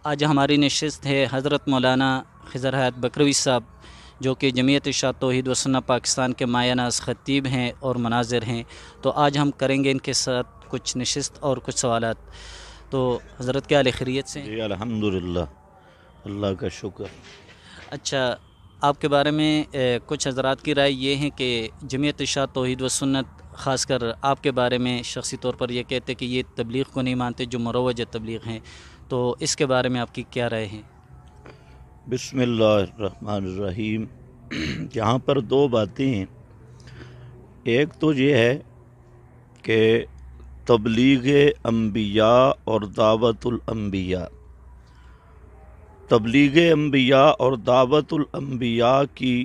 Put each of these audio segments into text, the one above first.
آج ہماری نشست ہے حضرت مولانا خضر حیات بکروی صاحب، جو کہ جمعیت ارشاد توحید و سنت پاکستان کے مایہ ناز خطیب ہیں اور مناظر ہیں۔ تو آج ہم کریں گے ان کے ساتھ کچھ نشست اور کچھ سوالات۔ تو حضرت کیا حال ہے، خیریت سے؟ جی الحمدللہ، اللہ کا شکر۔ اچھا، آپ کے بارے میں کچھ حضرات کی رائے یہ ہیں کہ جمعیت ارشاد توحید و سنت خاص کر آپ کے بارے میں شخصی طور پر یہ کہتے کہ یہ تبلیغ کو نہیں مانتے جو مروج تبلیغ ہیں، تو اس کے بارے میں آپ کی کیا رائے ہے؟ بسم اللہ الرحمن الرحیم۔ یہاں پر دو باتیں ہیں۔ ایک تو یہ ہے کہ تبلیغ انبیاء اور دعوت الانبیاء، تبلیغ انبیاء اور دعوت الانبیاء کی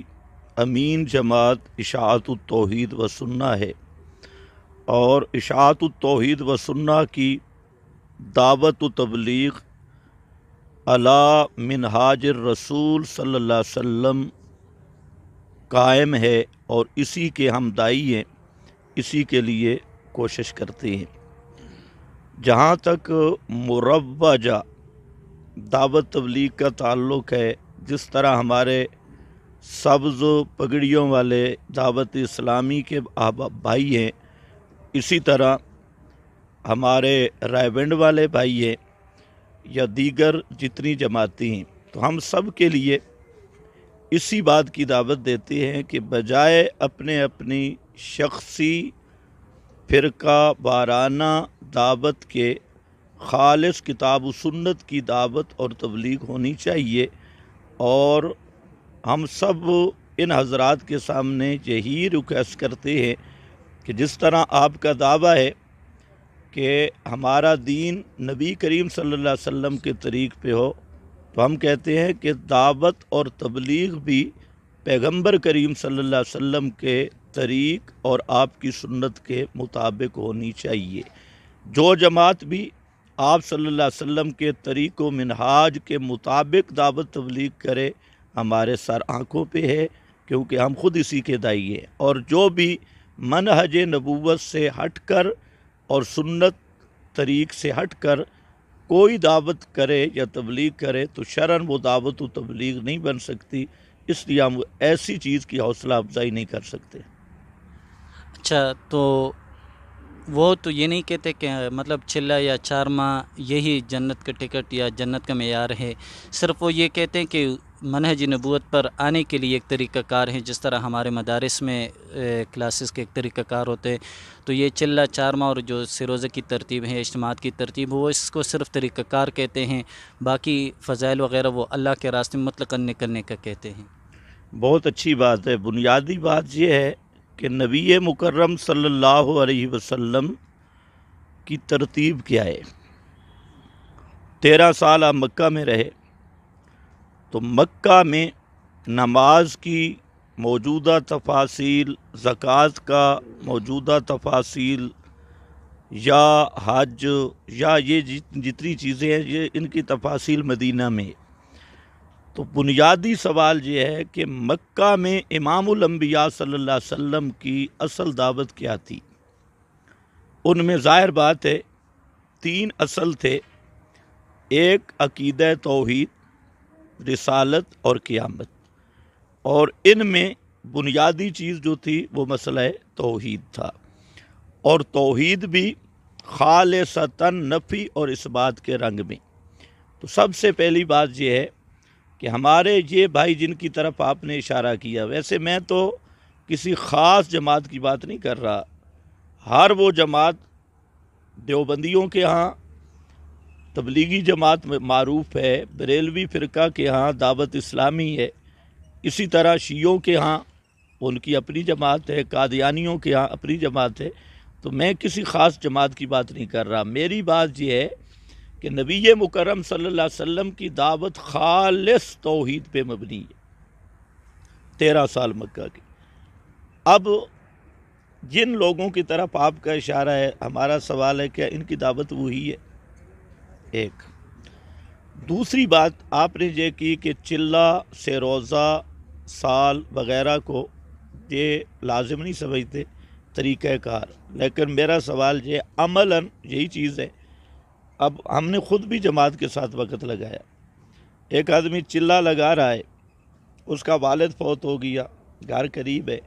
امین جماعت اشاعت التوحید و سنہ ہے، اور اشاعت التوحید و سنہ کی دعوت و تبلیغ علی منہاج الرسول صلی اللہ علیہ وسلم قائم ہے، اور اسی کے ہم داعی ہیں، اسی کے لیے کوشش کرتے ہیں۔ جہاں تک مروجہ دعوت تبلیغ کا تعلق ہے، جس طرح ہمارے سبز پگڑیوں والے دعوت اسلامی کے بھائی ہیں، اسی طرح ہمارے رائے بند والے بھائی ہیں یا دیگر جتنی جماعتیں ہیں، تو ہم سب کے لیے اسی بات کی دعوت دیتے ہیں کہ بجائے اپنی شخصی فرقہ وارانہ دعوت کے خالص کتاب و سنت کی دعوت اور تبلیغ ہونی چاہیے، اور ہم سب ان حضرات کے سامنے یہی ریکویسٹ کرتے ہیں کہ جس طرح آپ کا دعویٰ ہے کہ ہمارا دین نبی کریم صلی اللہ علیہ وسلم کے طریق پہ ہو، تو ہم کہتے ہیں کہ دعوت اور تبلیغ بھی پیغمبر کریم صلی اللہ علیہ وسلم کے طریق اور آپ کی سنت کے مطابق ہونی چاہیے۔ جو جماعت بھی آپ صلی اللہ علیہ وسلم کے طریق و منہاج کے مطابق دعوت تبلیغ کرے، ہمارے سر آنکھوں پہ ہے، کیونکہ ہم خود اسی کے داعی ہیں، اور جو بھی منہج نبوت سے ہٹ کر اور سنت طریق سے ہٹ کر کوئی دعوت کرے یا تبلیغ کرے تو شرعاً وہ دعوت و تبلیغ نہیں بن سکتی، اس لیے ہم ایسی چیز کی حوصلہ افزائی نہیں کر سکتے۔ اچھا، تو وہ تو یہ نہیں کہتے کہ مطلب چلہ یا چار ماہ یہی جنت کا ٹکٹ یا جنت کا معیار ہے، صرف وہ یہ کہتے ہیں کہ منہج نبوت پر آنے کے لیے ایک طریقہ کار ہے، جس طرح ہمارے مدارس میں کلاسز کے ایک طریقہ کار ہوتے ہیں، تو یہ چلہ چار ماہ اور جو سروزے کی ترتیب ہے، اجتماعات کی ترتیب، وہ اس کو صرف طریقہ کار کہتے ہیں، باقی فضائل وغیرہ وہ اللہ کے راستے میں مطلقاً نکلنے کا کہتے ہیں۔ بہت اچھی بات ہے۔ بنیادی بات یہ ہے کہ نبی مکرم صلی اللہ علیہ وسلم کی ترتیب کیا ہے۔ 13 سال آپ مکہ میں رہے، تو مکہ میں نماز کی موجودہ تفاصیل، زکوٰۃ کا موجودہ تفاصیل، یا حج، یا یہ جتنی چیزیں ہیں، یہ ان کی تفاصیل مدینہ میں۔ تو بنیادی سوال یہ ہے کہ مکہ میں امام الانبیاء صلی اللہ علیہ وسلم کی اصل دعوت کیا تھی؟ ان میں ظاہر بات ہے 3 اصل تھے، ایک عقیدہ توحید، رسالت اور قیامت، اور ان میں بنیادی چیز جو تھی وہ مسئلہ توحید تھا، اور توحید بھی خالصتاً نفی اور اس بات کے رنگ میں۔ تو سب سے پہلی بات یہ ہے کہ ہمارے یہ بھائی جن کی طرف آپ نے اشارہ کیا، ویسے میں تو کسی خاص جماعت کی بات نہیں کر رہا، ہر وہ جماعت دیوبندیوں کے ہاں تبلیغی جماعت معروف ہے، بریلوی فرقہ کے ہاں دعوت اسلامی ہے، اسی طرح شیعوں کے ہاں ان کی اپنی جماعت ہے، قادیانیوں کے ہاں اپنی جماعت ہے، تو میں کسی خاص جماعت کی بات نہیں کر رہا۔ میری بات یہ ہے کہ نبی مکرم صلی اللہ علیہ وسلم کی دعوت خالص توحید پہ مبنی ہے، 13 سال مکہ کی۔ اب جن لوگوں کی طرف آپ کا اشارہ ہے، ہمارا سوال ہے کہ ان کی دعوت وہی ہے؟ ایک دوسری بات آپ نے یہ کی کہ چلہ سے روزہ سال وغیرہ کو یہ لازم نہیں سمجھتے طریقہ کار، لیکن میرا سوال یہ عملاً یہی چیز ہے۔ اب ہم نے خود بھی جماعت کے ساتھ وقت لگایا، ایک آدمی چلہ لگا رہا ہے، اس کا والد فوت ہو گیا، گھر قریب ہے،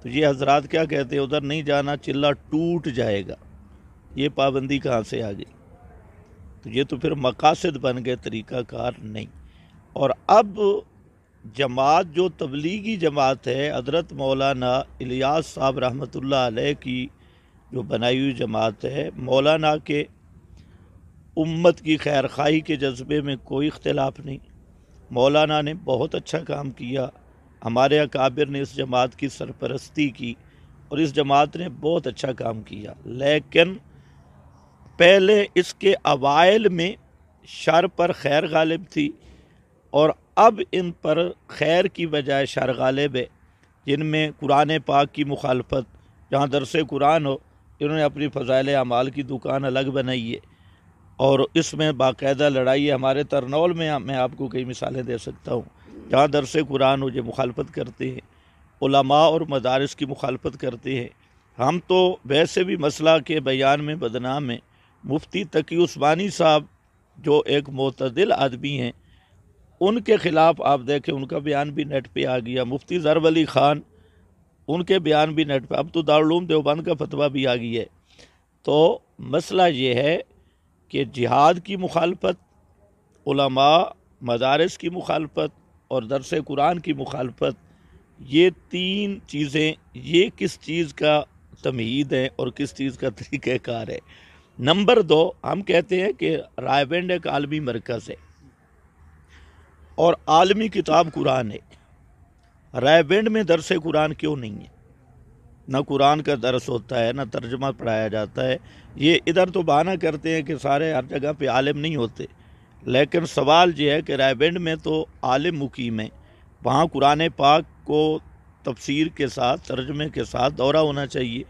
تو یہ حضرات کیا کہتے ہیں، ادھر نہیں جانا، چلہ ٹوٹ جائے گا۔ یہ پابندی کہاں سے آ گئی؟ تو یہ تو پھر مقاصد بن گئے، طریقہ کار نہیں۔ اور اب جماعت جو تبلیغی جماعت ہے، حضرت مولانا الیاس صاحب رحمۃ اللہ علیہ کی جو بنائی ہوئی جماعت ہے، مولانا کے امت کی خیرخواہی کے جذبے میں کوئی اختلاف نہیں، مولانا نے بہت اچھا کام کیا، ہمارے اکابر نے اس جماعت کی سرپرستی کی اور اس جماعت نے بہت اچھا کام کیا، لیکن پہلے اس کے اوائل میں شر پر خیر غالب تھی، اور اب ان پر خیر کی بجائے شر غالب ہے، جن میں قرآن پاک کی مخالفت، جہاں درس قرآن ہو انہوں نے اپنی فضائل اعمال کی دکان الگ بنائی ہے، اور اس میں باقاعدہ لڑائی ہے۔ ہمارے ترنول میں آپ کو کئی مثالیں دے سکتا ہوں، جہاں درس قرآن ہو یہ مخالفت کرتے ہیں، علماء اور مدارس کی مخالفت کرتے ہیں۔ ہم تو ویسے بھی مسئلہ کے بیان میں بدنام ہیں۔ مفتی تقی عثمانی صاحب جو ایک معتدل آدمی ہیں، ان کے خلاف آپ دیکھیں، ان کا بیان بھی نیٹ پہ آ گیا۔ مفتی ضرب علی خان، ان کے بیان بھی نیٹ پہ، اب تو دارالعلوم دیوبند کا فتویٰ بھی آ گئی ہے۔ تو مسئلہ یہ ہے کہ جہاد کی مخالفت، علماء مدارس کی مخالفت اور درس قرآن کی مخالفت، یہ تین چیزیں، یہ کس چیز کا تمہید ہے اور کس چیز کا طریقہ کار ہے؟ نمبر 2، ہم کہتے ہیں کہ رائے ایک عالمی مرکز ہے اور عالمی کتاب قرآن ہے، رائے میں درس قرآن کیوں نہیں ہے؟ نہ قرآن کا درس ہوتا ہے، نہ ترجمہ پڑھایا جاتا ہے۔ یہ ادھر تو بہانہ کرتے ہیں کہ سارے ہر جگہ پہ عالم نہیں ہوتے، لیکن سوال یہ ہے کہ رائے میں تو عالم مقیم ہے، وہاں قرآن پاک کو تفسیر کے ساتھ، ترجمے کے ساتھ دورہ ہونا چاہیے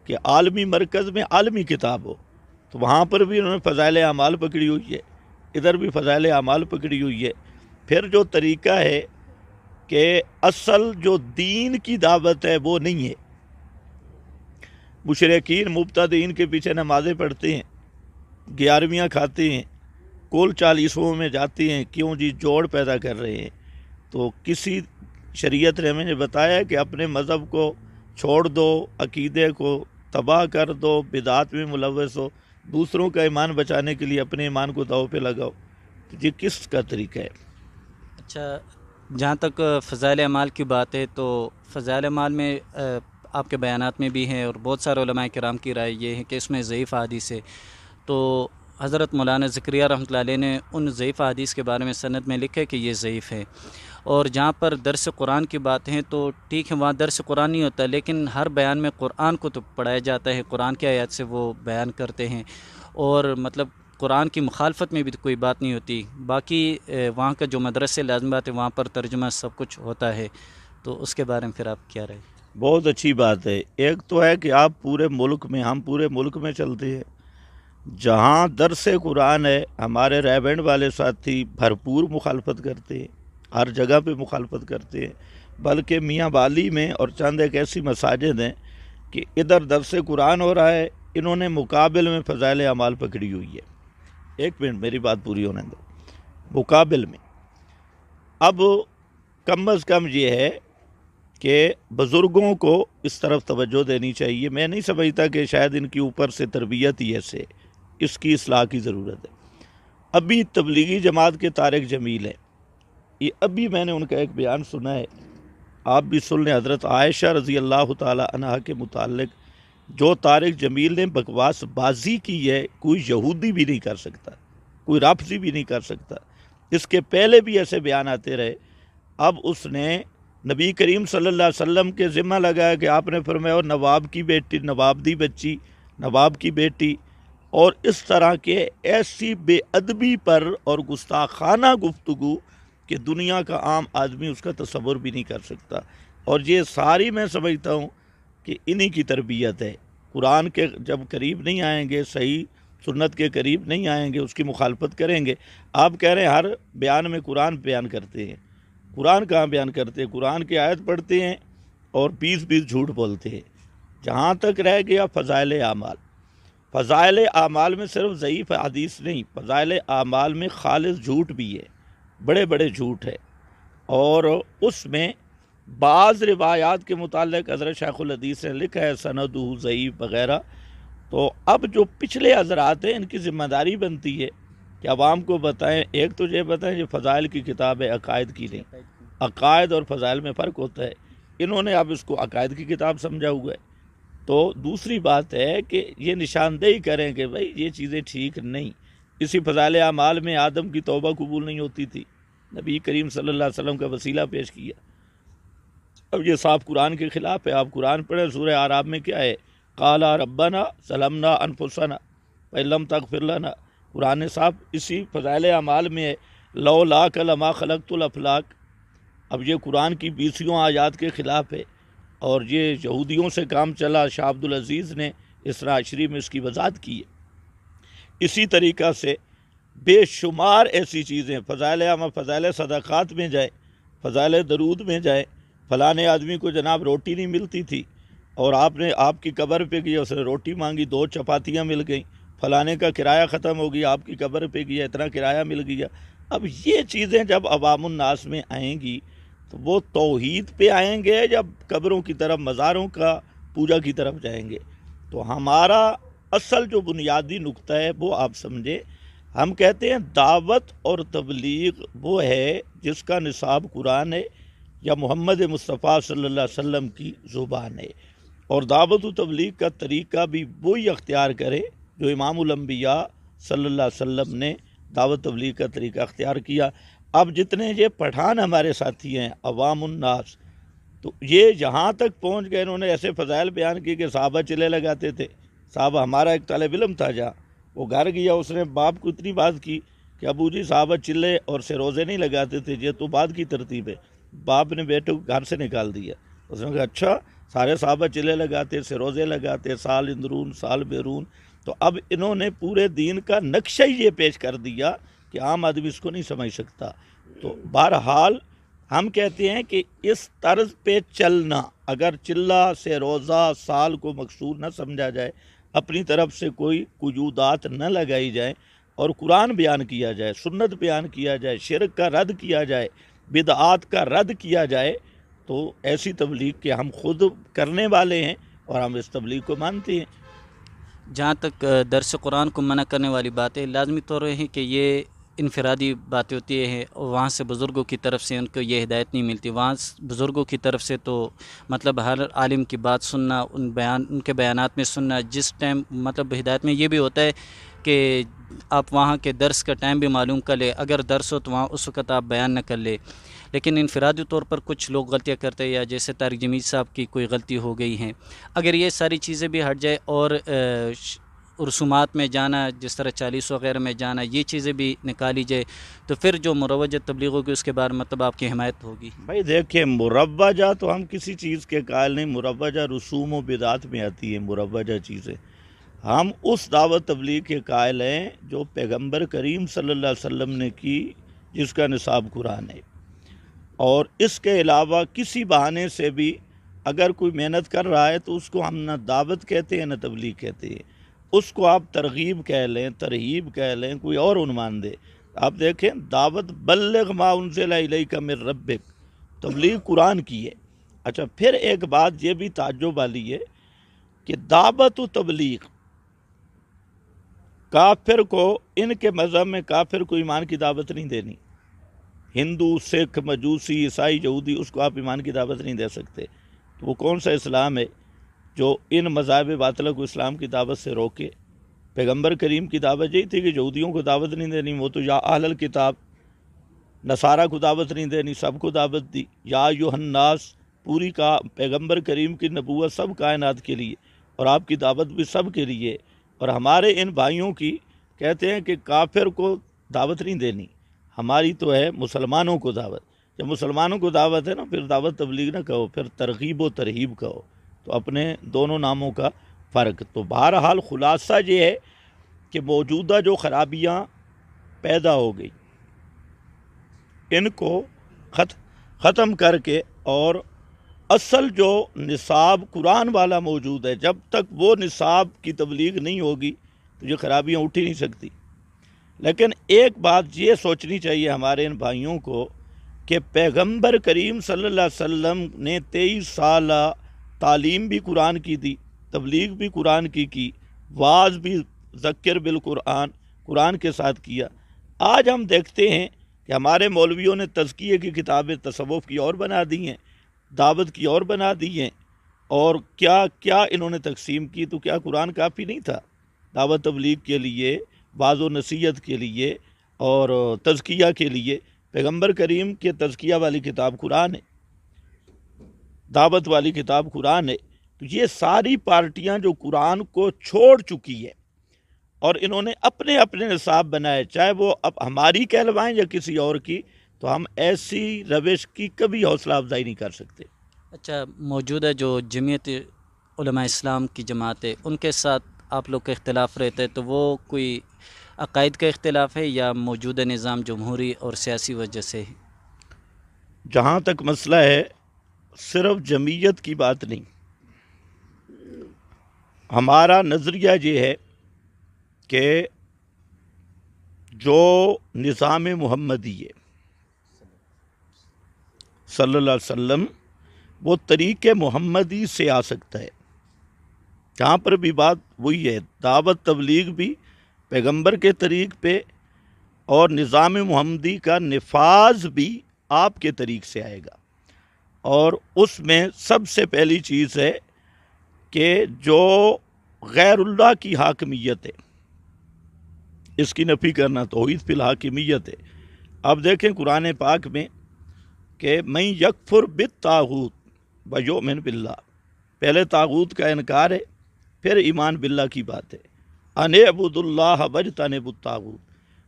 کہ عالمی مرکز میں عالمی کتاب ہو۔ تو وہاں پر بھی انہوں نے فضائل اعمال پکڑی ہوئی ہے، ادھر بھی فضائل اعمال پکڑی ہوئی ہے۔ پھر جو طریقہ ہے کہ اصل جو دین کی دعوت ہے وہ نہیں ہے، مشرکین مبتدئین کے پیچھے نمازیں پڑھتے ہیں، 11ویاں کھاتے ہیں، کل 40 میں جاتے ہیں، کیوں جی؟ جوڑ پیدا کر رہے ہیں۔ تو کسی شریعت نے ہمیں بتایا کہ اپنے مذہب کو چھوڑ دو، عقیدے کو تباہ کر دو، بدعات میں ملوث ہو، دوسروں کا ایمان بچانے کے لیے اپنے ایمان کو داؤ پہ لگاؤ، تو یہ کس کا طریقہ ہے؟ اچھا، جہاں تک فضائل اعمال کی بات ہے تو فضائل اعمال میں آپ کے بیانات میں بھی ہیں اور بہت سارے علماء کرام کی رائے یہ ہے کہ اس میں ضعیف حدیث ہے۔ تو حضرت مولانا زکریا رحمۃ اللہ علیہ نے ان ضعیف حدیث کے بارے میں سند میں لکھا ہے کہ یہ ضعیف ہے۔ اور جہاں پر درس قرآن کی بات ہے تو ٹھیک ہے، وہاں درس قرآن نہیں ہوتا، لیکن ہر بیان میں قرآن کو تو پڑھایا جاتا ہے، قرآن کی آیات سے وہ بیان کرتے ہیں، اور مطلب قرآن کی مخالفت میں بھی کوئی بات نہیں ہوتی۔ باقی وہاں کا جو مدرسے لازم بات ہے، وہاں پر ترجمہ سب کچھ ہوتا ہے۔ تو اس کے بارے میں پھر آپ کیا رہے؟ بہت اچھی بات ہے۔ ایک تو ہے کہ آپ پورے ملک میں، ہم پورے ملک میں چلتے ہیں، جہاں درس قرآن ہے، ہمارے رائے والے ساتھی بھرپور مخالفت کرتے ہیں، ہر جگہ پہ مخالفت کرتے ہیں، بلکہ میاں بالی میں اور چند ایک ایسی مساجد ہیں کہ ادھر درس قرآن ہو رہا ہے، انہوں نے مقابل میں فضائل اعمال پکڑی ہوئی ہے۔ ایک منٹ میری بات پوری ہونے دو۔ مقابل میں اب کم از کم یہ ہے کہ بزرگوں کو اس طرف توجہ دینی چاہیے۔ میں نہیں سمجھتا کہ شاید ان کی اوپر سے تربیت ہی ایسے، اس کی اصلاح کی ضرورت ہے۔ ابھی تبلیغی جماعت کے طارق جمیل ہیں، یہ ابھی میں نے ان کا ایک بیان سنا ہے، آپ بھی سن لیں۔ حضرت عائشہ رضی اللہ تعالی عنہا کے متعلق جو طارق جمیل نے بکواس بازی کی ہے، کوئی یہودی بھی نہیں کر سکتا، کوئی رافضی بھی نہیں کر سکتا۔ اس کے پہلے بھی ایسے بیان آتے رہے۔ اب اس نے نبی کریم صلی اللہ علیہ وسلم کے ذمہ لگایا کہ آپ نے فرمایا اور نواب کی بیٹی، نواب دی بچی، نواب کی بیٹی، اور اس طرح کے ایسی بے ادبی پر اور گستاخانہ گفتگو کہ دنیا کا عام آدمی اس کا تصور بھی نہیں کر سکتا۔ اور یہ ساری میں سمجھتا ہوں کہ انہی کی تربیت ہے۔ قرآن کے جب قریب نہیں آئیں گے، صحیح سنت کے قریب نہیں آئیں گے، اس کی مخالفت کریں گے۔ آپ کہہ رہے ہیں ہر بیان میں قرآن بیان کرتے ہیں، قرآن کہاں بیان کرتے ہیں؟ قرآن کی آیت پڑھتے ہیں اور 20 جھوٹ بولتے ہیں۔ جہاں تک رہ گیا فضائل اعمال، فضائل اعمال میں صرف ضعیف حدیث نہیں، فضائل اعمال میں خالص جھوٹ بھی ہے۔ بڑے بڑے جھوٹ ہے، اور اس میں بعض روایات کے متعلق حضرت شیخ الحدیث نے لکھا ہے سندہ ضعیف وغیرہ۔ تو اب جو پچھلے حضرات ہیں ان کی ذمہ داری بنتی ہے کہ عوام کو بتائیں، ایک تو یہ بتائیں یہ فضائل کی کتاب ہے، عقائد کی نہیں، عقائد اور فضائل میں فرق ہوتا ہے، انہوں نے اب اس کو عقائد کی کتاب سمجھا ہوا ہے۔ تو دوسری بات ہے کہ یہ نشاندہی کریں کہ بھائی یہ چیزیں ٹھیک نہیں۔ اسی فضائل اعمال میں آدم کی توبہ قبول نہیں ہوتی تھی، نبی کریم صلی اللہ علیہ وسلم کا وسیلہ پیش کیا۔ اب یہ صاف قرآن کے خلاف ہے۔ آپ قرآن پڑھیں، سورہ اعراف میں کیا ہے؟ قال ربنا ظلمنا انفسنا فإن لم تغفر لنا، قرآن صاحب اسی فضائل اعمال میں ہے، لولاک لما خلقت الافلاک۔ اب یہ قرآن کی 20 آیات کے خلاف ہے، اور یہ یہودیوں سے کام چلا۔ شاہ عبد العزیز نے اسراء عشری میں اس کی وضاحت کی ہے۔ اسی طریقہ سے بے شمار ایسی چیزیں، فضائل اعمال، فضائل صدقات میں جائیں، فضائل درود میں جائیں، فلانے آدمی کو جناب روٹی نہیں ملتی تھی اور آپ کی قبر پہ گیا، اس نے روٹی مانگی، 2 چپاتیاں مل گئیں، فلانے کا کرایہ ختم ہو گیا، آپ کی قبر پہ گیا، اتنا کرایہ مل گیا۔ اب یہ چیزیں جب عوام الناس میں آئیں گی تو وہ توحید پہ آئیں گے یا قبروں کی طرف، مزاروں کا پوجا کی طرف جائیں گے؟ تو ہمارا اصل جو بنیادی نقطہ ہے وہ آپ سمجھیں، ہم کہتے ہیں دعوت اور تبلیغ وہ ہے جس کا نصاب قرآن ہے یا محمد مصطفیٰ صلی اللہ علیہ وسلم کی زبان ہے، اور دعوت و تبلیغ کا طریقہ بھی وہی اختیار کرے جو امام الانبیاء صلی اللہ علیہ وسلم نے دعوت تبلیغ کا طریقہ اختیار کیا۔ اب جتنے یہ پٹھان ہمارے ساتھی ہیں عوام الناس، تو یہ یہاں تک پہنچ گئے، انہوں نے ایسے فضائل بیان کیے کہ صحابہ چلے لگاتے تھے۔ صحابہ، ہمارا ایک طالب علم تھا جہاں، وہ گھر گیا، اس نے باپ کو اتنی بات کی کہ ابو جی صحابہ چلے اور سے روزے نہیں لگاتے تھے، یہ تو بعد کی ترتیب ہے۔ باپ نے بیٹے کو گھر سے نکال دیا۔ اس نے کہا اچھا، سارے صحابہ چلے لگاتے، سے روزے لگاتے، سال اندرون سال بیرون، تو اب انہوں نے پورے دین کا نقشہ ہی یہ پیش کر دیا کہ عام آدمی اس کو نہیں سمجھ سکتا۔ تو بہرحال ہم کہتے ہیں کہ اس طرز پہ چلنا، اگر چلہ سے روزہ سال کو مقصور نہ سمجھا جائے، اپنی طرف سے کوئی قیودات نہ لگائی جائیں، اور قرآن بیان کیا جائے، سنت بیان کیا جائے، شرک کا رد کیا جائے، بدعات کا رد کیا جائے، تو ایسی تبلیغ کے ہم خود کرنے والے ہیں اور ہم اس تبلیغ کو مانتے ہیں۔ جہاں تک درس قرآن کو منع کرنے والی بات ہے، لازمی طور ہے کہ یہ انفرادی باتیں ہوتی ہیں، وہاں سے بزرگوں کی طرف سے ان کو یہ ہدایت نہیں ملتی، وہاں بزرگوں کی طرف سے تو مطلب ہر عالم کی بات سننا، ان کے بیانات میں سننا، جس ٹائم مطلب ہدایت میں یہ بھی ہوتا ہے کہ آپ وہاں کے درس کا ٹائم بھی معلوم کر لیں، اگر درس ہو تو وہاں اس وقت آپ بیان نہ کر لیں۔ لیکن انفرادی طور پر کچھ لوگ غلطیاں کرتے ہیں، یا جیسے طارق جمیل صاحب کی کوئی غلطی ہو گئی ہیں، اگر یہ ساری چیزیں بھی ہٹ جائے اور رسومات میں جانا، جس طرح 40 وغیرہ میں جانا، یہ چیزیں بھی نکالی جائے، تو پھر جو مروجہ تبلیغ ہوگی اس کے بعد مطلب آپ کی حمایت ہوگی۔ بھائی دیکھیں، مروجہ تو ہم کسی چیز کے قائل نہیں، مروجہ رسوم و بدعات میں آتی ہے مروجہ چیزیں۔ ہم اس دعوت تبلیغ کے قائل ہیں جو پیغمبر کریم صلی اللہ علیہ وسلم نے کی، جس کا نصاب قرآن ہے، اور اس کے علاوہ کسی بہانے سے بھی اگر کوئی محنت کر رہا ہے تو اس کو ہم نہ دعوت کہتے ہیں نہ تبلیغ کہتے ہیں، اس کو آپ ترغیب کہہ لیں، ترہیب کہہ لیں، کوئی اور عنوان دے۔ آپ دیکھیں، دعوت بلغ ما انزل الیک من ربک، تبلیغ قرآن کی ہے۔ اچھا، پھر ایک بات یہ بھی تعجب والی ہے کہ دعوت و تبلیغ کافر کو، ان کے مذہب میں کافر کو ایمان کی دعوت نہیں دینی، ہندو، سکھ، مجوسی، عیسائی، یہودی، اس کو آپ ایمان کی دعوت نہیں دے سکتے۔ تو وہ کون سا اسلام ہے جو ان مذاہب باطلہ کو اسلام کی دعوت سے روکے؟ پیغمبر کریم کی دعوت یہی تھی کہ یہودیوں کو دعوت نہیں دینی، وہ تو یا اہل الکتاب، نصارہ کو دعوت نہیں دینی، سب کو دعوت دی، یا ایھا الناس، پوری کا پیغمبر کریم کی نبوت سب کائنات کے لیے، اور آپ کی دعوت بھی سب کے لیے۔ اور ہمارے ان بھائیوں کی کہتے ہیں کہ کافر کو دعوت نہیں دینی، ہماری تو ہے مسلمانوں کو دعوت۔ جب مسلمانوں کو دعوت ہے نا، پھر دعوت تبلیغ نہ کہو، پھر ترغیب و ترہیب کہو، تو اپنے دونوں ناموں کا فرق۔ تو بہرحال خلاصہ یہ ہے کہ موجودہ جو خرابیاں پیدا ہو گئی، ان کو ختم کر کے، اور اصل جو نصاب قرآن والا موجود ہے، جب تک وہ نصاب کی تبلیغ نہیں ہوگی تو یہ خرابیاں اٹھ ہی نہیں سکتی۔ لیکن ایک بات یہ سوچنی چاہیے ہمارے ان بھائیوں کو کہ پیغمبر کریم صلی اللہ علیہ وسلم نے 23 سال تعلیم بھی قرآن کی دی، تبلیغ بھی قرآن کی، واعظ بھی ذکر بالقرآن قرآن کے ساتھ کیا۔ آج ہم دیکھتے ہیں کہ ہمارے مولویوں نے تزکیے کی کتابیں تصوف کی اور بنا دی ہیں، دعوت کی اور بنا دی ہیں، اور کیا کیا انہوں نے تقسیم کی۔ تو کیا قرآن کافی نہیں تھا دعوت تبلیغ کے لیے، واعظ و نصیحت کے لیے اور تزکیہ کے لیے؟ پیغمبر کریم کے تزکیہ والی کتاب قرآن ہے، دعوت والی کتاب قرآن ہے۔ تو یہ ساری پارٹیاں جو قرآن کو چھوڑ چکی ہے اور انہوں نے اپنے اپنے نصاب بنائے، چاہے وہ اب ہماری کہلوائیں یا کسی اور کی، تو ہم ایسی روش کی کبھی حوصلہ افزائی نہیں کر سکتے۔ اچھا، موجودہ جو جمعیت علماء اسلام کی جماعت ہے، ان کے ساتھ آپ لوگ کا اختلاف رہتا ہے، تو وہ کوئی عقائد کا اختلاف ہے یا موجودہ نظام جمہوری اور سیاسی وجہ سے ہے؟ جہاں تک مسئلہ ہے، صرف جمعیت کی بات نہیں، ہمارا نظریہ یہ ہے کہ جو نظام محمدی ہے صلی اللہ علیہ وسلم، وہ طریق محمدی سے آ سکتا ہے۔ جہاں پر بھی بات وہی ہے، دعوت تبلیغ بھی پیغمبر کے طریق پہ اور نظام محمدی کا نفاذ بھی آپ کے طریق سے آئے گا۔ اور اس میں سب سے پہلی چیز ہے کہ جو غیر اللہ کی حاکمیت ہے، اس کی نفی کرنا توحید فی الحاکمیت ہے۔ اب دیکھیں قرآن پاک میں کہ من یکفر بالطاغوت ویؤمن باللہ، پہلے طاغوت کا انکار ہے، پھر ایمان باللہ کی بات ہے۔ ان اعبدوا اللہ واجتنبوا الطاغوت۔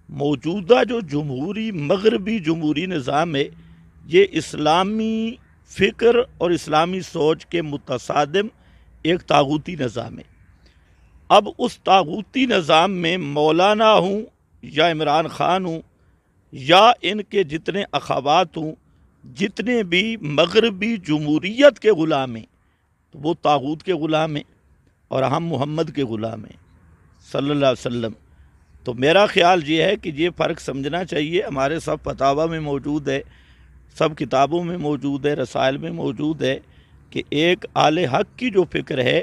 موجودہ جو جمہوری مغربی جمہوری نظام ہے، یہ اسلامی فکر اور اسلامی سوچ کے متصادم ایک طاغوتی نظام ہے۔ اب اس طاغوتی نظام میں مولانا ہوں یا عمران خان ہوں یا ان کے جتنے اخوات ہوں، جتنے بھی مغربی جمہوریت کے غلام ہیں، تو وہ طاغوت کے غلام ہیں اور ہم محمد کے غلام ہیں صلی اللہ علیہ وسلم۔ تو میرا خیال یہ ہے کہ یہ فرق سمجھنا چاہیے۔ ہمارے سب فتاویٰ میں موجود ہے، سب کتابوں میں موجود ہے، رسائل میں موجود ہے کہ ایک اہل حق کی جو فکر ہے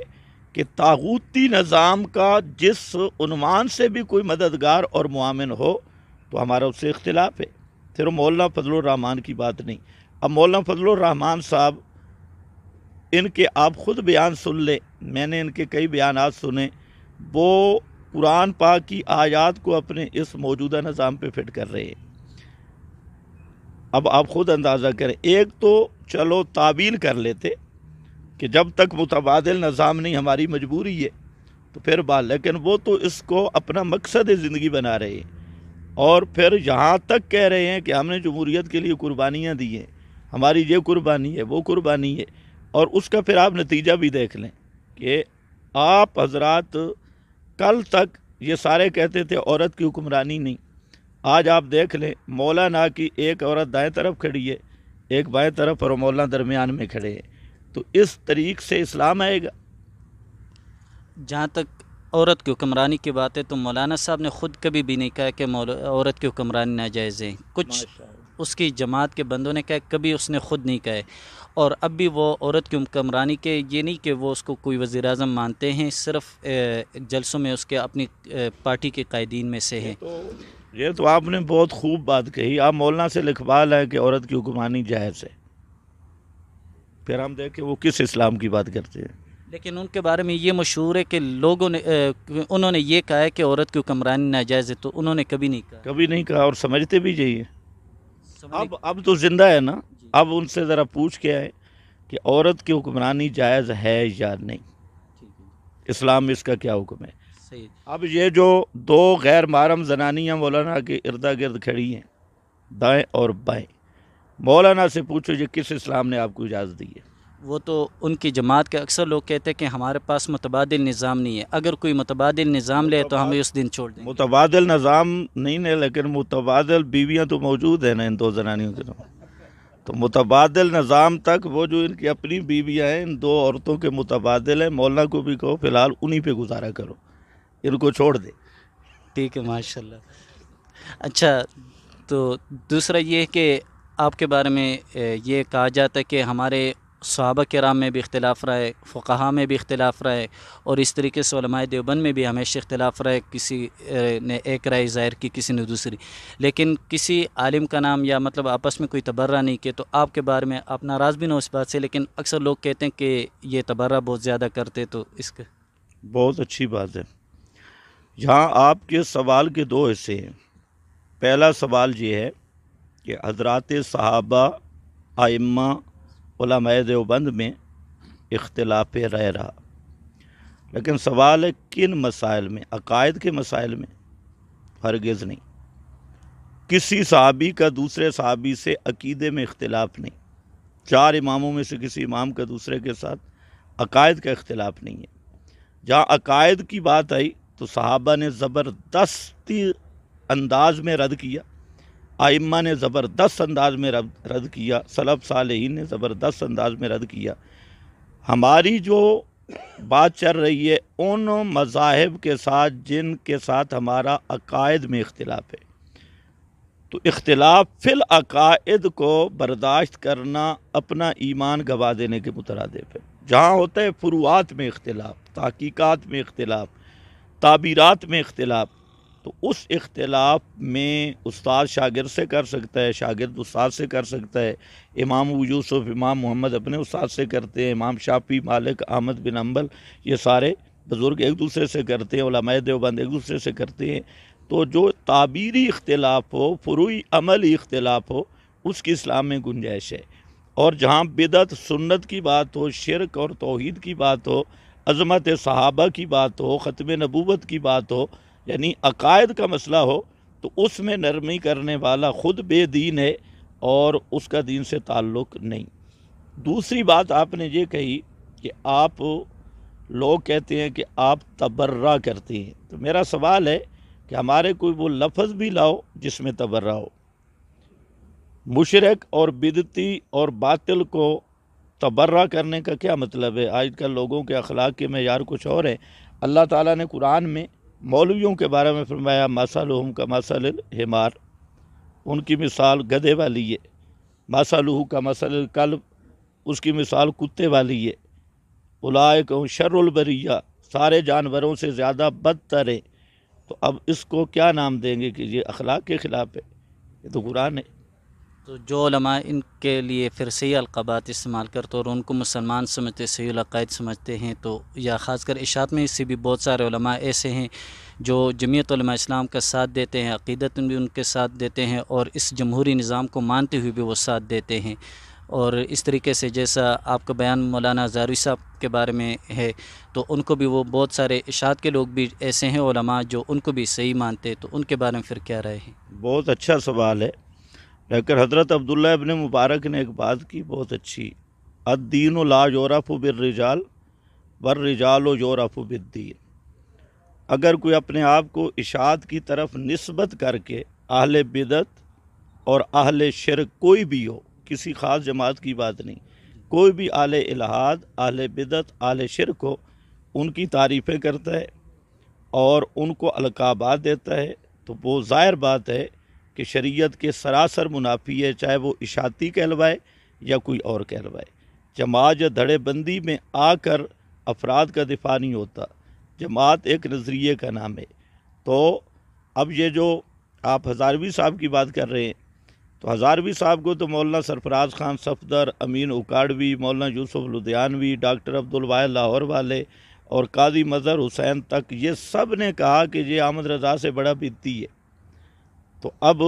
کہ طاغوتی نظام کا جس عنوان سے بھی کوئی مددگار اور معاون ہو تو ہمارا اس سے اختلاف ہے۔ پھر مولانا فضل الرحمان کی بات نہیں۔ اب مولانا فضل الرحمان صاحب، ان کے آپ خود بیان سن لیں، میں نے ان کے کئی بیانات سنے، وہ قرآن پاک کی آیات کو اپنے اس موجودہ نظام پہ فٹ کر رہے ہیں۔ اب آپ خود اندازہ کریں، ایک تو چلو تعویل کر لیتے کہ جب تک متبادل نظام نہیں ہماری مجبوری ہے تو پھر بات، لیکن وہ تو اس کو اپنا مقصد زندگی بنا رہے ہیں، اور پھر یہاں تک کہہ رہے ہیں کہ ہم نے جمہوریت کے لیے قربانیاں دی ہیں، ہماری یہ قربانی ہے وہ قربانی ہے۔ اور اس کا پھر آپ نتیجہ بھی دیکھ لیں کہ آپ حضرات کل تک یہ سارے کہتے تھے عورت کی حکمرانی نہیں، آج آپ دیکھ لیں مولانا کی ایک عورت دائیں طرف کھڑی ہے، ایک بائیں طرف، اور مولانا درمیان میں کھڑے ہیں۔ تو اس طریق سے اسلام آئے گا؟ جہاں تک عورت کی حکمرانی کی بات ہے، تو مولانا صاحب نے خود کبھی بھی نہیں کہا کہ عورت کی حکمرانی ناجائز ہے۔ کچھ اس کی جماعت کے بندوں نے کہا، کبھی اس نے خود نہیں کہا ہے۔ اور اب بھی وہ عورت کی حکمرانی کے، یہ نہیں کہ وہ اس کو کوئی وزیر اعظم مانتے ہیں، صرف جلسوں میں اس کے اپنی پارٹی کے قائدین میں سے ہیں۔ یہ تو آپ نے بہت خوب بات کہی۔ آپ مولانا سے لکھوا لیں کہ عورت کی حکمرانی جائز ہے، پھر ہم دیکھیں وہ کس اسلام کی بات کرتے ہیں۔ لیکن ان کے بارے میں یہ مشہور ہے کہ لوگوں نے انہوں نے یہ کہا ہے کہ عورت کی حکمرانی ناجائز ہے، تو انہوں نے کبھی نہیں کہا، کبھی نہیں کہا، اور سمجھتے بھی یہی ہے۔ اب تو زندہ ہے نا، اب ان سے ذرا پوچھ کے آئے کہ عورت کی حکمرانی جائز ہے یا نہیں، اسلام میں اس کا کیا حکم ہے۔ صحیح۔ اب یہ جو دو غیر محرم زنانیاں مولانا کے اردا گرد کھڑی ہیں، دائیں اور بائیں، مولانا سے پوچھو یہ کس اسلام نے آپ کو اجازت دی ہے؟ وہ تو ان کی جماعت کے اکثر لوگ کہتے ہیں کہ ہمارے پاس متبادل نظام نہیں ہے، اگر کوئی متبادل نظام لے تو ہمیں اس دن چھوڑ دیں گے۔ متبادل نظام نہیں ہے، لیکن متبادل بیویاں تو موجود ہیں نا ان دو زنانیوں کے نام۔ تو متبادل نظام تک وہ جو ان کی اپنی بیویاں ہیں، ان دو عورتوں کے متبادل ہیں، مولانا کو بھی کہو فی الحال انہی پہ گزارا کرو، ان کو چھوڑ دے۔ ٹھیک ہے، ماشاء اللہ۔ اچھا، تو دوسرا یہ ہے کہ آپ کے بارے میں یہ کہا جاتا ہے کہ ہمارے صحابہ کرام میں بھی اختلاف رہا ہے، فقہا میں بھی اختلاف رہا ہے، اور اس طریقے سے علماء دیوبند میں بھی ہمیشہ اختلاف رہا ہے، کسی نے ایک رائے ظاہر کی، کسی نے دوسری، لیکن کسی عالم کا نام یا مطلب آپس میں کوئی تبرہ نہیں کیا. تو آپ کے بارے میں آپ ناراض بھی نہ ہو اس بات سے، لیکن اکثر لوگ کہتے ہیں کہ یہ تبرہ بہت زیادہ کرتے، تو اس کا بہت اچھی بات ہے. یہاں آپ کے سوال کے دو حصے ہیں. پہلا سوال یہ ہے کہ حضرات صحابہ، ائمہ، علماء دیوبند میں اختلاف رائے رہا، لیکن سوال ہے کن مسائل میں؟ عقائد کے مسائل میں ہرگز نہیں. کسی صحابی کا دوسرے صحابی سے عقیدے میں اختلاف نہیں. 4 اماموں میں سے کسی امام کا دوسرے کے ساتھ عقائد کا اختلاف نہیں ہے. جہاں عقائد کی بات آئی تو صحابہ نے زبردستی انداز میں رد کیا، ائمہ نے زبردست انداز میں رد کیا، سلف صالحین نے زبردست انداز میں رد کیا. ہماری جو بات چل رہی ہے ان مذاہب کے ساتھ جن کے ساتھ ہمارا عقائد میں اختلاف ہے. تو اختلاف فی العقائد کو برداشت کرنا اپنا ایمان گوا دینے کے مترادف ہے. جہاں ہوتا ہے فروعات میں اختلاف، تحقیقات میں اختلاف، تعبیرات میں اختلاف، تو اس اختلاف میں استاد شاگرد سے کر سکتا ہے، شاگرد استاد سے کر سکتا ہے. امام ابو یوسف، امام محمد اپنے استاد سے کرتے ہیں، امام شافعی، مالک، احمد بن حنبل، یہ سارے بزرگ ایک دوسرے سے کرتے ہیں، علماء دیوبند ایک دوسرے سے کرتے ہیں. تو جو تعبیری اختلاف ہو، فروعی عملی اختلاف ہو، اس کی اسلام میں گنجائش ہے. اور جہاں بدعت سنت کی بات ہو، شرک اور توحید کی بات ہو، عظمت صحابہ کی بات ہو، ختم نبوت کی بات ہو، یعنی عقائد کا مسئلہ ہو، تو اس میں نرمی کرنے والا خود بے دین ہے اور اس کا دین سے تعلق نہیں. دوسری بات آپ نے یہ کہی کہ آپ لوگ کہتے ہیں کہ آپ تبرہ کرتے ہیں. تو میرا سوال ہے کہ ہمارے کوئی وہ لفظ بھی لاؤ جس میں تبرہ ہو. مشرک اور بدعتی اور باطل کو تبرہ کرنے کا کیا مطلب ہے؟ آج کل لوگوں کے اخلاق کے معیار کچھ اور ہیں. اللہ تعالیٰ نے قرآن میں مولویوں کے بارے میں فرمایا مثلہم کمثل الحمار، ان کی مثال گدھے والی ہے. مثلہ کمثل الکلب، اس کی مثال کتے والی ہے. اولئک هم شر البریہ، سارے جانوروں سے زیادہ بدتر ہے. تو اب اس کو کیا نام دیں گے کہ یہ اخلاق کے خلاف ہے؟ یہ تو قرآن ہے. تو جو علماء ان کے لیے پھر صحیح القابات استعمال کرتے اور ان کو مسلمان سمجھتے، صحیح العقائد سمجھتے ہیں، تو یا خاص کر اشاعت میں سے بھی بہت سارے علماء ایسے ہیں جو جمعیت علماء اسلام کا ساتھ دیتے ہیں، عقیدت بھی ان کے ساتھ دیتے ہیں، اور اس جمہوری نظام کو مانتے ہوئے بھی وہ ساتھ دیتے ہیں. اور اس طریقے سے جیسا آپ کا بیان مولانا زاروی صاحب کے بارے میں ہے، تو ان کو بھی وہ بہت سارے اشاعت کے لوگ بھی ایسے ہیں علماء جو ان کو بھی صحیح مانتے، تو ان کے بارے میں پھر کیا رائے ہے؟ بہت اچھا سوال ہے. لیکن حضرت عبداللہ ابن مبارک نے ایک بات کی بہت اچھی، الدین لا یعرف بالرجال والرجال یعرف بالدین. اگر کوئی اپنے آپ کو اشاعت کی طرف نسبت کر کے اہل بدعت اور اہل شرک کوئی بھی ہو، کسی خاص جماعت کی بات نہیں، کوئی بھی اہل الہاد، اہل بدعت، اہل شرک ہو، ان کی تعریفیں کرتا ہے اور ان کو القابات دیتا ہے، تو وہ ظاہر بات ہے کہ شریعت کے سراسر منافی ہے، چاہے وہ اشاعتی کہلوائے یا کوئی اور کہلوائے. جماعت یا دھڑے بندی میں آ کر افراد کا دفاع نہیں ہوتا. جماعت ایک نظریے کا نام ہے. تو اب یہ جو آپ ہزاروی صاحب کی بات کر رہے ہیں، تو ہزاروی صاحب کو تو مولانا سرفراز خان صفدر، امین اکاڑوی، مولانا یوسف لدھیانوی، ڈاکٹر عبدالواحد لاہور والے اور قاضی مظہر حسین تک، یہ سب نے کہا کہ یہ احمد رضا سے بڑا بدعتی ہے. تو اب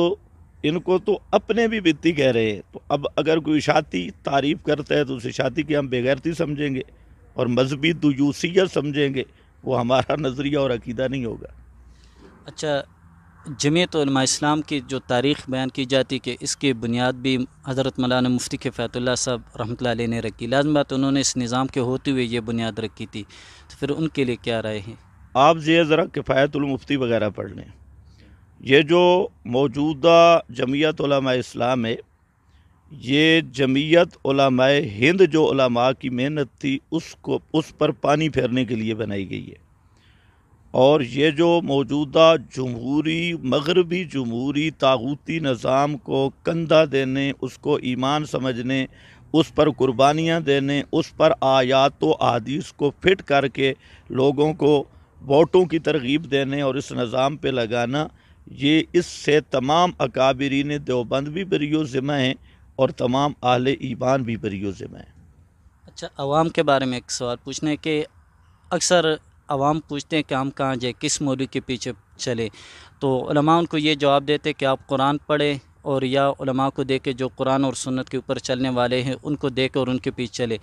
ان کو تو اپنے بھی بدعتی کہہ رہے ہیں. تو اب اگر کوئی اشاعتی تعریف کرتا ہے تو اس اشاعتی کی ہم بے غیرتی سمجھیں گے اور مذہبی دیوسیت سمجھیں گے، وہ ہمارا نظریہ اور عقیدہ نہیں ہوگا. اچھا، جمعیت علماء اسلام کی جو تاریخ بیان کی جاتی کہ اس کی بنیاد بھی حضرت مولانا مفتی کفایت اللہ صاحب رحمۃ اللہ علیہ نے رکھی، لازم بات انہوں نے اس نظام کے ہوتے ہوئے یہ بنیاد رکھی تھی، تو پھر ان کے لیے کیا رائے ہے؟ آپ یہ ذرا کفایت المفتی وغیرہ پڑھ لیں. یہ جو موجودہ جمعیت علماء اسلام ہے، یہ جمعیت علماء ہند جو علماء کی محنت تھی اس پر پانی پھیرنے کے لیے بنائی گئی ہے. اور یہ جو موجودہ جمہوری مغربی جمہوری طاغوتی نظام کو کندھا دینے، اس کو ایمان سمجھنے، اس پر قربانیاں دینے، اس پر آیات و احادیث کو فٹ کر کے لوگوں کو ووٹوں کی ترغیب دینے اور اس نظام پہ لگانا، یہ اس سے تمام اکابرین دیوبند بھی بری و ذمہ ہیں اور تمام اہل ایمان بھی بری و ذمہ ہیں۔ اچھا، عوام کے بارے میں ایک سوال پوچھنا ہے کہ اکثر عوام پوچھتے ہیں کہ ہم کہاں جائیں، کس مولوی کے پیچھے چلے، تو علماء ان کو یہ جواب دیتے کہ آپ قرآن پڑھیں، اور یا علماء کو دے کے جو قرآن اور سنت کے اوپر چلنے والے ہیں ان کو دے کے اور ان کے پیچھے چلے۔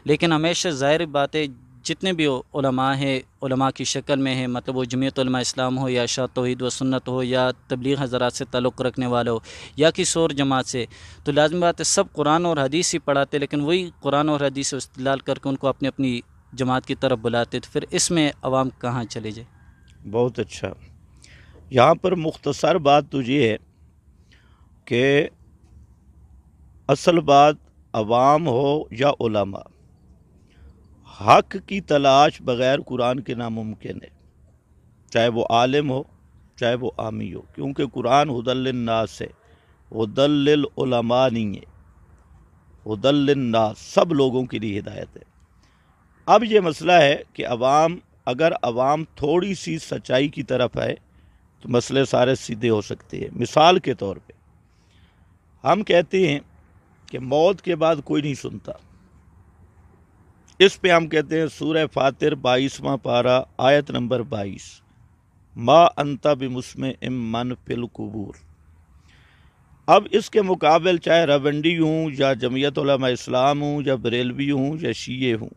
لیکن ہمیشہ ظاہر بات ہے جتنے بھی علماء ہیں، علماء کی شکل میں ہیں، مطلب وہ جمعیت علماء اسلام ہو یا اشاعت توحید و سنت ہو یا تبلیغ حضرات سے تعلق رکھنے والا ہو یا کسی اور جماعت سے، تو لازم بات ہے سب قرآن اور حدیث ہی پڑھاتے، لیکن وہی قرآن اور حدیث سے استدلال کر کے ان کو اپنی اپنی جماعت کی طرف بلاتے، تو پھر اس میں عوام کہاں چلے جائے؟ بہت اچھا، یہاں پر مختصر بات تو یہ ہے کہ اصل بات عوام ہو یا علماء، حق کی تلاش بغیر قرآن کے ناممکن ہے، چاہے وہ عالم ہو چاہے وہ عامی ہو، کیونکہ قرآن ہدی للناس ہے، ہدی للعلماء نہیں ہے، ہدی للناس سب لوگوں کے لیے ہدایت ہے۔ اب یہ مسئلہ ہے کہ اگر عوام تھوڑی سی سچائی کی طرف آئے تو مسئلے سارے سیدھے ہو سکتے ہیں۔ مثال کے طور پہ ہم کہتے ہیں کہ موت کے بعد کوئی نہیں سنتا، اس پہ ہم کہتے ہیں سورہ فاتر 22واں پارہ آیت نمبر 22، ما انت بمسمع من فی القبور۔ اب اس کے مقابل چاہے راونڈی ہوں یا جمعیت علماء اسلام ہوں یا بریلوی ہوں یا شیعہ ہوں،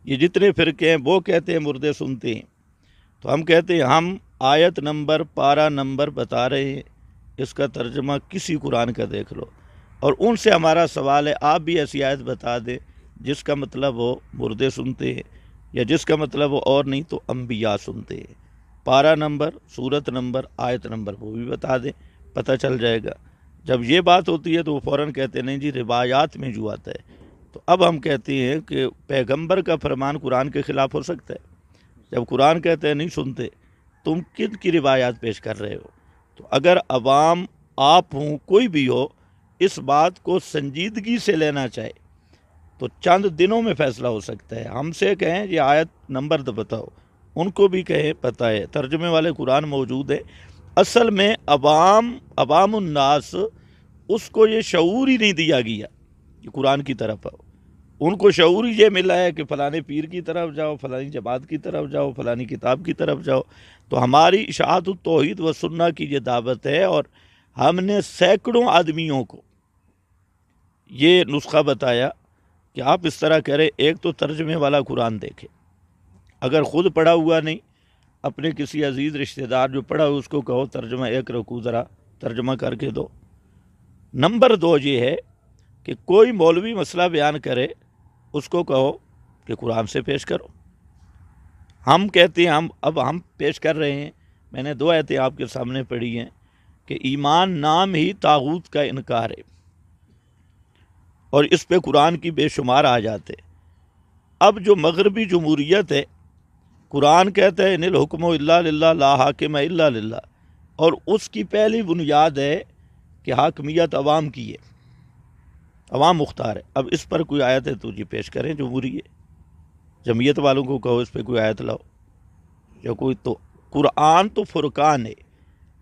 یہ جتنے فرقے ہیں وہ کہتے ہیں مردے سنتے ہیں، تو ہم کہتے ہیں ہم آیت نمبر پارہ نمبر بتا رہے ہیں، اس کا ترجمہ کسی قرآن کا دیکھ لو، اور ان سے ہمارا سوال ہے آپ بھی ایسی آیت بتا دیں جس کا مطلب وہ مردے سنتے ہیں، یا جس کا مطلب وہ اور نہیں تو انبیاء سنتے ہیں۔ پارہ نمبر، سورت نمبر، آیت نمبر وہ بھی بتا دیں، پتہ چل جائے گا۔ جب یہ بات ہوتی ہے تو وہ فوراً کہتے ہیں نہیں جی روایات میں جو آتا ہے۔ تو اب ہم کہتے ہیں کہ پیغمبر کا فرمان قرآن کے خلاف ہو سکتا ہے؟ جب قرآن کہتے ہیں نہیں سنتے، تم کن کی روایات پیش کر رہے ہو؟ تو اگر عوام آپ ہوں کوئی بھی ہو اس بات کو سنجیدگی سے لینا چاہے تو چند دنوں میں فیصلہ ہو سکتا ہے۔ ہم سے کہیں یہ آیت نمبر تو بتاؤ، ان کو بھی کہیں پتہ ہے، ترجمے والے قرآن موجود ہے۔ اصل میں عوام الناس اس کو یہ شعور ہی نہیں دیا گیا کہ قرآن کی طرف آؤ، ان کو شعور ہی یہ ملا ہے کہ فلانے پیر کی طرف جاؤ، فلانی جماعت کی طرف جاؤ، فلانی کتاب کی طرف جاؤ۔ تو ہماری اشاعت التوحید و سنہ کی یہ دعوت ہے، اور ہم نے سینکڑوں آدمیوں کو یہ نسخہ بتایا کہ آپ اس طرح کریں، ایک تو ترجمے والا قرآن دیکھیں، اگر خود پڑھا ہوا نہیں اپنے کسی عزیز رشتہ دار جو پڑھا ہو اس کو کہو ترجمہ ایک رکو ذرا ترجمہ کر کے دو۔ نمبر 2 یہ ہے کہ کوئی مولوی مسئلہ بیان کرے اس کو کہو کہ قرآن سے پیش کرو۔ ہم کہتے ہیں ہم پیش کر رہے ہیں، میں نے 2 آیتیں آپ کے سامنے پڑھی ہیں کہ ایمان نام ہی طاغوت کا انکار ہے، اور اس پہ قرآن کی بے شمار آ جاتے۔ اب جو مغربی جمہوریت ہے، قرآن کہتا ہے ان الحکم الا للہ لا حاکم الا للہ، اور اس کی پہلی بنیاد ہے کہ حاکمیت عوام کی ہے، عوام مختار ہے۔ اب اس پر کوئی آیت ہے تو جی پیش کریں، جمہوری ہے، جمعیت والوں کو کہو اس پہ کوئی آیت لاؤ یا کوئی۔ تو قرآن تو فرقان ہے،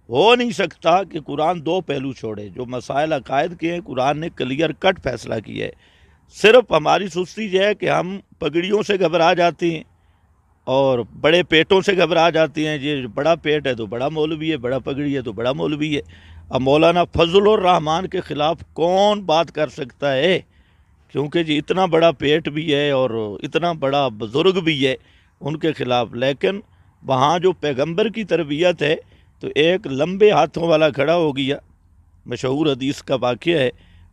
ہو نہیں سکتا کہ قرآن 2 پہلو چھوڑے۔ جو مسائل عقائد کے ہیں قرآن نے کلیئر کٹ فیصلہ کیا ہے۔ صرف ہماری سستی یہ ہے کہ ہم پگڑیوں سے گھبرا جاتے ہیں اور بڑے پیٹوں سے گھبرا جاتے ہیں، یہ بڑا پیٹ ہے تو بڑا مولوی ہے، بڑا پگڑی ہے تو بڑا مولوی ہے۔ اب مولانا فضل الرحمان کے خلاف کون بات کر سکتا ہے؟ کیونکہ جی اتنا بڑا پیٹ بھی ہے اور اتنا بڑا بزرگ بھی ہے ان کے خلاف۔ لیکن وہاں جو پیغمبر کی تربیت ہے تو ایک لمبے ہاتھوں والا کھڑا ہو گیا، مشہور حدیث کا واقعہ ہے،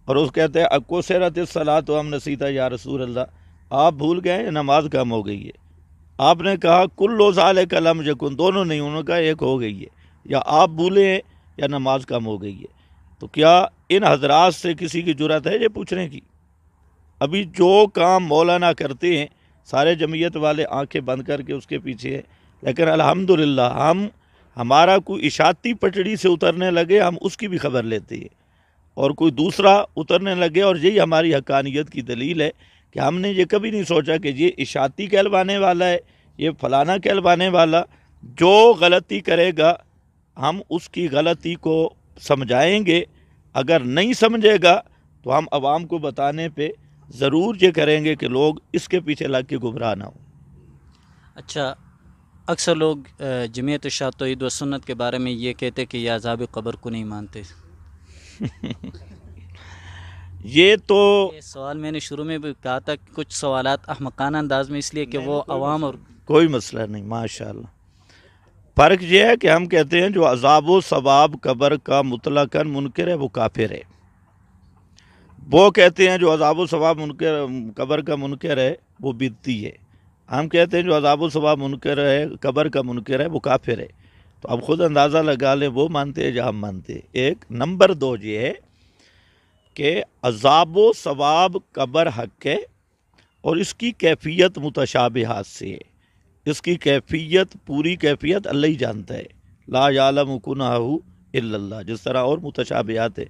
اور اس کہتے ہیں اکو سیرت الصلاۃ ہم نسیتا یا رسول اللہ، آپ بھول گئے یا نماز کم ہو گئی ہے؟ آپ نے کہا کل ذالک لم یکن، دونوں نہیں، انہوں نے کہا ایک ہو گئی ہے، یا آپ بھولے ہیں یا نماز کم ہو گئی ہے۔ تو کیا ان حضرات سے کسی کی جرأت ہے یہ پوچھنے کی؟ ابھی جو کام مولانا کرتے ہیں سارے جمعیت والے آنکھیں بند کر کے اس کے پیچھے ہیں۔ لیکن الحمدللہ ہمارا کوئی اشاعتی پٹڑی سے اترنے لگے ہم اس کی بھی خبر لیتے ہیں، اور کوئی دوسرا اترنے لگے، اور یہی ہماری حقانیت کی دلیل ہے کہ ہم نے یہ کبھی نہیں سوچا کہ یہ اشاعتی کہلوانے والا ہے، یہ فلانا کہلوانے والا۔ جو غلطی کرے گا ہم اس کی غلطی کو سمجھائیں گے، اگر نہیں سمجھے گا تو ہم عوام کو بتانے پہ ضرور یہ کریں گے کہ لوگ اس کے پیچھے لگ کے گمراہ نہ ہوں۔ اچھا، اکثر لوگ جمعیت اشاعت توحید و سنت کے بارے میں یہ کہتے کہ یہ عذاب قبر کو نہیں مانتے۔ یہ تو یہ سوال میں نے شروع میں بھی کہا تھا کہ کچھ سوالات احمقانہ انداز میں اس لیے کہ وہ عوام اور کوئی مسئلہ نہیں، ماشاءاللہ۔ فرق یہ ہے کہ ہم کہتے ہیں جو عذاب و ثواب قبر کا مطلقاً منکر ہے وہ کافر ہے، وہ کہتے ہیں جو عذاب و ثواب قبر کا منکر ہے وہ بدعتی ہے، ہم کہتے ہیں جو عذاب و ثواب منکر ہے قبر کا منکر ہے وہ کافر ہے۔ تو اب خود اندازہ لگا لیں وہ مانتے ہیں یا ہم مانتے ہیں۔ ایک نمبر دو یہ ہے کہ عذاب و ثواب قبر حق ہے، اور اس کی کیفیت متشابہات سے ہے، اس کی کیفیت پوری کیفیت اللہ ہی جانتا ہے، لا یعلم کنہہ الا اللہ، جس طرح اور متشابہات ہے۔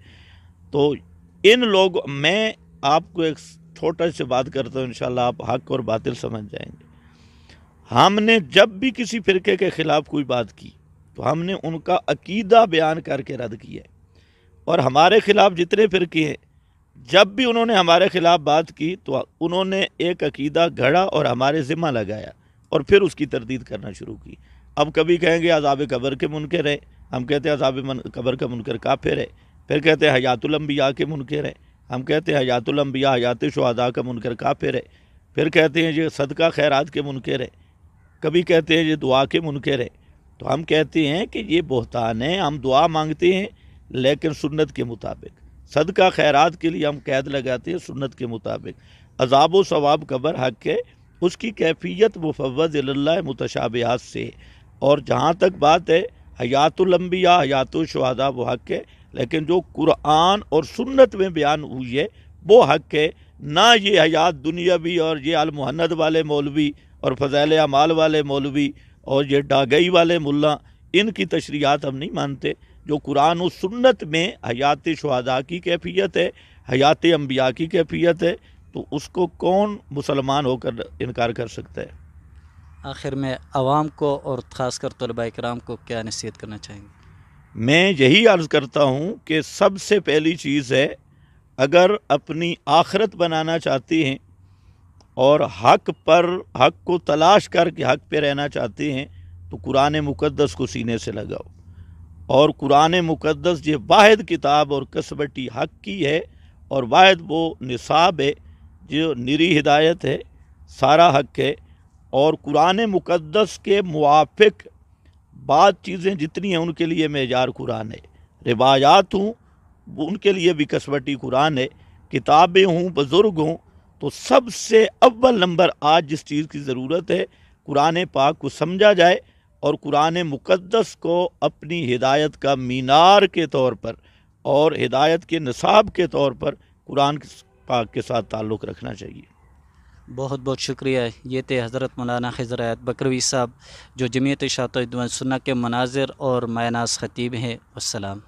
تو ان لوگ، میں آپ کو ایک چھوٹا سے بات کرتا ہوں، انشاءاللہ آپ حق اور باطل سمجھ جائیں گے۔ ہم نے جب بھی کسی فرقے کے خلاف کوئی بات کی تو ہم نے ان کا عقیدہ بیان کر کے رد کیا ہے، اور ہمارے خلاف جتنے فرقے ہیں جب بھی انہوں نے ہمارے خلاف بات کی تو انہوں نے ایک عقیدہ گھڑا اور ہمارے ذمہ لگایا، اور پھر اس کی تردید کرنا شروع کی۔ اب کبھی کہیں گے عذاب قبر کے منکر ہے، ہم کہتے ہیں عذاب قبر کا منکر کافر ہے، پھر کہتے ہیں حیات الانبیاء کے منکر ہے، ہم کہتے ہیں حیات الانبیاء حیات شہداء کا منکر کافر ہے، پھر کہتے ہیں یہ صدقہ خیرات کے منکر ہے، کبھی کہتے ہیں یہ دعا کے منکر ہے۔ تو ہم کہتے ہیں کہ یہ بہتان ہے، ہم دعا مانگتے ہیں لیکن سنت کے مطابق، صدقہ خیرات کے لیے ہم قید لگاتے ہیں سنت کے مطابق، عذاب و ثواب قبر حق ہے، اس کی کیفیت مفوض اللہ متشابہات سے۔ اور جہاں تک بات ہے حیات الانبیاء حیات الشہداء وہ حق ہے، لیکن جو قرآن اور سنت میں بیان ہوئی ہے وہ حق ہے، نہ یہ حیات دنیاوی اور یہ المحند والے مولوی اور فضائل اعمال والے مولوی اور یہ ڈاگئی والے ملا، ان کی تشریحات ہم نہیں مانتے۔ جو قرآن و سنت میں حیات شہداء کی کیفیت ہے، حیات انبیاء کی کیفیت ہے، تو اس کو کون مسلمان ہو کر انکار کر سکتا ہے؟ آخر میں عوام کو اور خاص کر طلباء کرام کو کیا نصیحت کرنا چاہیں گے؟ میں یہی عرض کرتا ہوں کہ سب سے پہلی چیز ہے، اگر اپنی آخرت بنانا چاہتے ہیں اور حق کو تلاش کر کے حق پہ رہنا چاہتے ہیں تو قرآن مقدس کو سینے سے لگاؤ، اور قرآن مقدس یہ واحد کتاب اور کسبٹی حق کی ہے، اور واحد وہ نصاب ہے جو نری ہدایت ہے، سارا حق ہے، اور قرآن مقدس کے موافق بعض چیزیں جتنی ہیں ان کے لیے معیار قرآن ہے، روایات ہوں ان کے لیے بھی کسوٹی قرآن ہے، کتابیں ہوں بزرگ ہوں، تو سب سے اول نمبر آج جس چیز کی ضرورت ہے قرآن پاک کو سمجھا جائے، اور قرآن مقدس کو اپنی ہدایت کا مینار کے طور پر اور ہدایت کے نصاب کے طور پر قرآن پاک کے ساتھ تعلق رکھنا چاہیے۔ بہت بہت شکریہ۔ یہ تھے حضرت مولانا خضر حیات بکروی صاحب جو جمعیت اشاعت توحید و سنت کے مناظر اور مایہ ناز خطیب ہیں۔ السلام۔